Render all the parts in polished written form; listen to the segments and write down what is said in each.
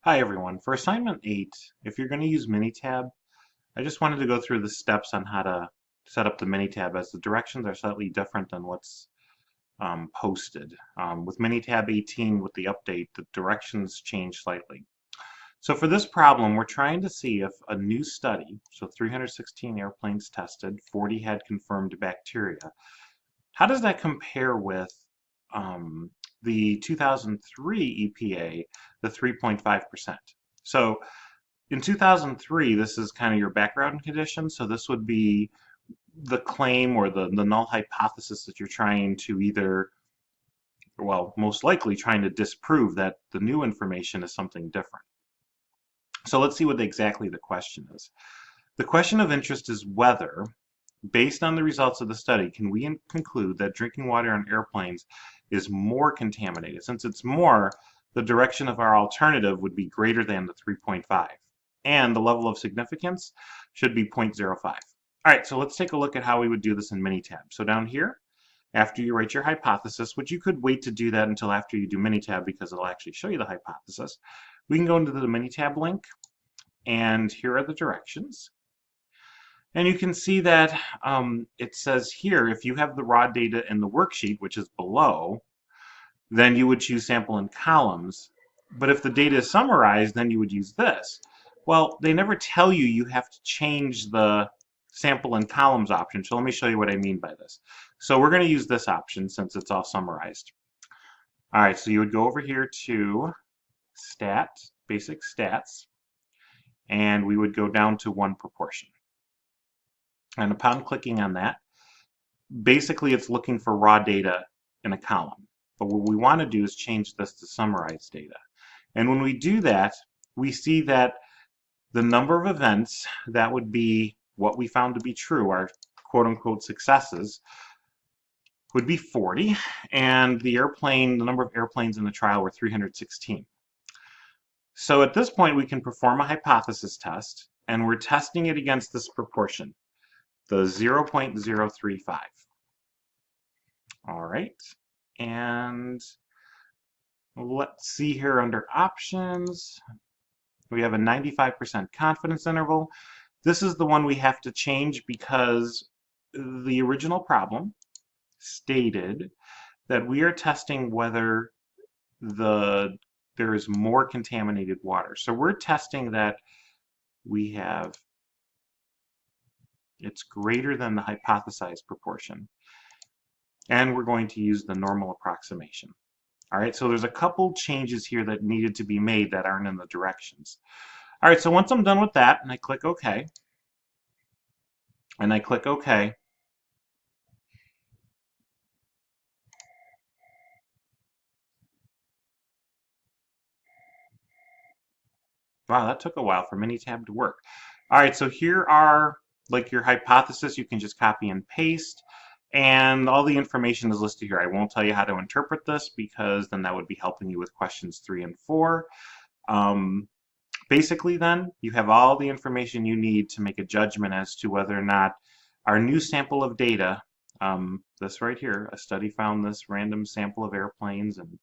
Hi everyone. For assignment 8, if you're going to use Minitab, I just wanted to go through the steps on how to set up the Minitab as the directions are slightly different than what's posted. With Minitab 18, with the update, the directions change slightly. So for this problem, we're trying to see if a new study, so 316 airplanes tested, 40 had confirmed bacteria, how does that compare with the 2003 EPA, the 3.5%? So in 2003, this is kind of your background condition. So this would be the claim or the null hypothesis that you're trying to either, well, most likely trying to disprove that the new information is something different. So let's see what exactly the question is. The question of interest is whether, based on the results of the study, can we conclude that drinking water on airplanes is more contaminated? Since it's more, the direction of our alternative would be greater than the 3.5. And the level of significance should be 0.05. All right, so let's take a look at how we would do this in Minitab. So down here, after you write your hypothesis, which you could wait to do that until after you do Minitab because it'll actually show you the hypothesis, we can go into the Minitab link, and here are the directions. And you can see that it says here, if you have the raw data in the worksheet, which is below, then you would choose sample in columns. But if the data is summarized, then you would use this. Well, they never tell you you have to change the sample in columns option. So let me show you what I mean by this. So we're going to use this option since it's all summarized. All right, so you would go over here to Stat, Basic Stats, and we would go down to 1 proportion. And upon clicking on that, basically it's looking for raw data in a column. But what we want to do is change this to summarized data. And when we do that, we see that the number of events, that would be what we found to be true, our quote-unquote successes, would be 40, and the number of airplanes in the trial were 316. So at this point, we can perform a hypothesis test, and we're testing it against this proportion, the 0.035. All right, and let's see here under options. We have a 95% confidence interval. This is the one we have to change because the original problem stated that we are testing whether there is more contaminated water. So we're testing that it's greater than the hypothesized proportion. And we're going to use the normal approximation. All right, so there's a couple changes here that needed to be made that aren't in the directions. All right, so once I'm done with that, and I click OK, wow, that took a while for Minitab to work. All right, so here are like your hypothesis. You can just copy and paste, and all the information is listed here. I won't tell you how to interpret this because then that would be helping you with questions 3 and 4. Basically then, you have all the information you need to make a judgment as to whether or not our new sample of data, this right here, a study found this random sample of airplanes and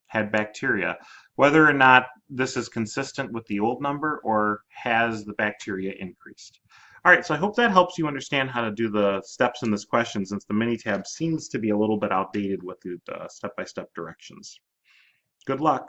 had bacteria, whether or not this is consistent with the old number or has the bacteria increased. All right, so I hope that helps you understand how to do the steps in this question, since the Minitab seems to be a little bit outdated with the step-by-step directions. Good luck.